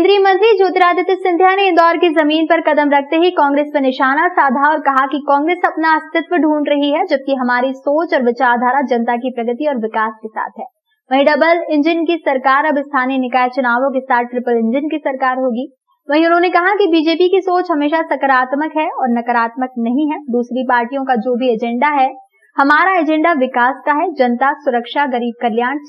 केंद्रीय मंत्री ज्योतिरादित्य सिंधिया ने इंदौर की जमीन पर कदम रखते ही कांग्रेस पर निशाना साधा और कहा कि कांग्रेस अपना अस्तित्व ढूंढ रही है, जबकि हमारी सोच और विचारधारा जनता की प्रगति और विकास के साथ है। वहीं डबल इंजन की सरकार अब स्थानीय निकाय चुनावों के साथ ट्रिपल इंजन की सरकार होगी। वहीं उन्होंने कहा कि बीजेपी की सोच हमेशा सकारात्मक है और नकारात्मक नहीं है। दूसरी पार्टियों का जो भी एजेंडा है, हमारा एजेंडा विकास का है, जनता सुरक्षा, गरीब कल्याण,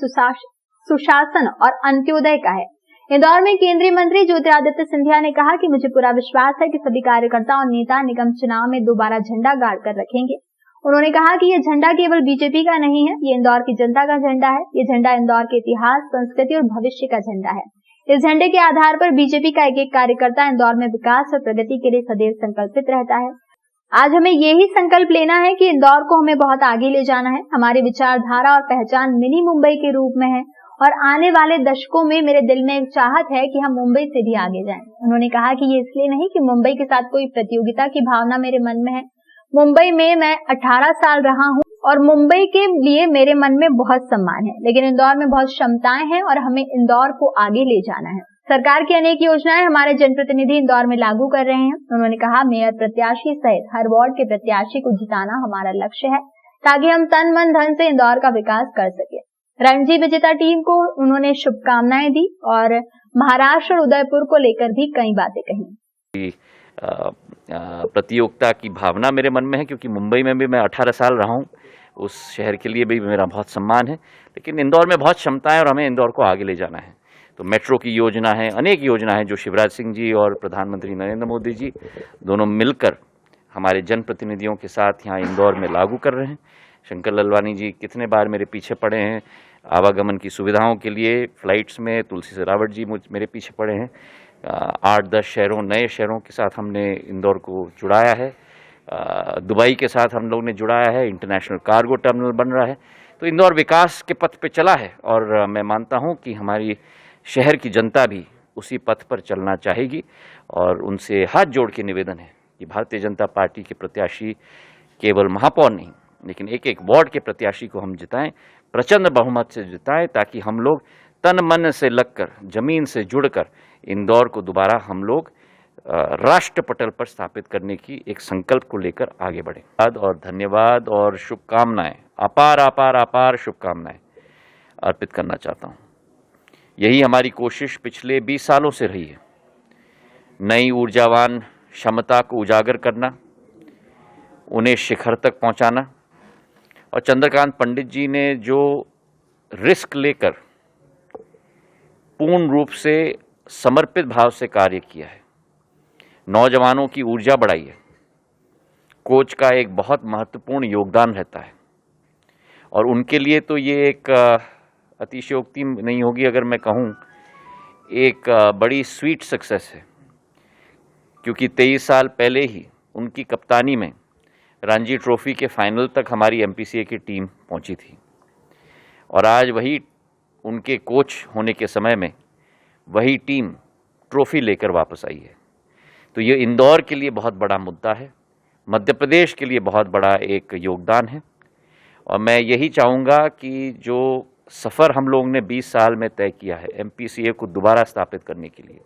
सुशासन और अंत्योदय का है। इंदौर में केंद्रीय मंत्री ज्योतिरादित्य सिंधिया ने कहा कि मुझे पूरा विश्वास है कि सभी कार्यकर्ता और नेता निगम चुनाव में दोबारा झंडा गाड़ कर रखेंगे। उन्होंने कहा कि ये झंडा केवल बीजेपी का नहीं है, ये इंदौर की जनता का झंडा है। ये झंडा इंदौर के इतिहास, संस्कृति और भविष्य का झंडा है। इस झंडे के आधार पर बीजेपी का एक एक कार्यकर्ता इंदौर में विकास और प्रगति के लिए सदैव संकल्पित रहता है। आज हमें यही संकल्प लेना है कि इंदौर को हमें बहुत आगे ले जाना है। हमारी विचारधारा और पहचान मिनी मुंबई के रूप में है और आने वाले दशकों में मेरे दिल में एक चाहत है कि हम मुंबई से भी आगे जाएं। उन्होंने कहा कि ये इसलिए नहीं कि मुंबई के साथ कोई प्रतियोगिता की भावना मेरे मन में है। मुंबई में मैं 18 साल रहा हूं और मुंबई के लिए मेरे मन में बहुत सम्मान है, लेकिन इंदौर में बहुत क्षमताएं हैं और हमें इंदौर को आगे ले जाना है। सरकार की अनेक योजनाएं हमारे जनप्रतिनिधि इंदौर में लागू कर रहे हैं। उन्होंने कहा, मेयर प्रत्याशी सहित हर वार्ड के प्रत्याशी को जिताना हमारा लक्ष्य है, ताकि हम तन मन धन से इंदौर का विकास कर सके। रणजी विजेता टीम को उन्होंने शुभकामनाएं दी और महाराष्ट्र और उदयपुर को लेकर भी कई बातें कही। प्रतियोगिता की भावना मेरे मन में है, क्योंकि मुंबई में भी मैं 18 साल रहा हूँ। उस शहर के लिए भी मेरा बहुत सम्मान है, लेकिन इंदौर में बहुत क्षमता है और हमें इंदौर को आगे ले जाना है। तो मेट्रो की योजना है, अनेक योजना है जो शिवराज सिंह जी और प्रधानमंत्री नरेंद्र मोदी जी दोनों मिलकर हमारे जनप्रतिनिधियों के साथ यहाँ इंदौर में लागू कर रहे हैं। शंकर ललवानी जी कितने बार मेरे पीछे पड़े हैं आवागमन की सुविधाओं के लिए फ्लाइट्स में, तुलसी सिलावट जी मेरे पीछे पड़े हैं। 8-10 शहरों, नए शहरों के साथ हमने इंदौर को जुड़ाया है। दुबई के साथ हम लोग ने जुड़ाया है, इंटरनेशनल कार्गो टर्मिनल बन रहा है। तो इंदौर विकास के पथ पे चला है और मैं मानता हूँ कि हमारी शहर की जनता भी उसी पथ पर चलना चाहेगी। और उनसे हाथ जोड़ के निवेदन है कि भारतीय जनता पार्टी के प्रत्याशी केवल महापौर नहीं, लेकिन एक एक वार्ड के प्रत्याशी को हम जिताएं, प्रचंड बहुमत से जिताएं, ताकि हम लोग तन मन से लगकर, जमीन से जुड़कर इंदौर को दोबारा हम लोग राष्ट्र पटल पर स्थापित करने की एक संकल्प को लेकर आगे बढ़ें। और धन्यवाद और शुभकामनाएं, अपार अपार अपार शुभकामनाएं अर्पित करना चाहता हूं। यही हमारी कोशिश पिछले 20 सालों से रही है। नई ऊर्जावान क्षमता को उजागर करना, उन्हें शिखर तक पहुंचाना। और चंद्रकांत पंडित जी ने जो रिस्क लेकर पूर्ण रूप से समर्पित भाव से कार्य किया है, नौजवानों की ऊर्जा बढ़ाई है, कोच का एक बहुत महत्वपूर्ण योगदान रहता है। और उनके लिए तो ये एक अतिशयोक्ति नहीं होगी अगर मैं कहूँ, एक बड़ी स्वीट सक्सेस है, क्योंकि 23 साल पहले ही उनकी कप्तानी में रणजी ट्रॉफी के फाइनल तक हमारी एमपीसीए की टीम पहुंची थी। और आज वही उनके कोच होने के समय में वही टीम ट्रॉफी लेकर वापस आई है। तो ये इंदौर के लिए बहुत बड़ा मुद्दा है, मध्य प्रदेश के लिए बहुत बड़ा एक योगदान है। और मैं यही चाहूँगा कि जो सफ़र हम लोग ने 20 साल में तय किया है एमपीसीए को दोबारा स्थापित करने के लिए,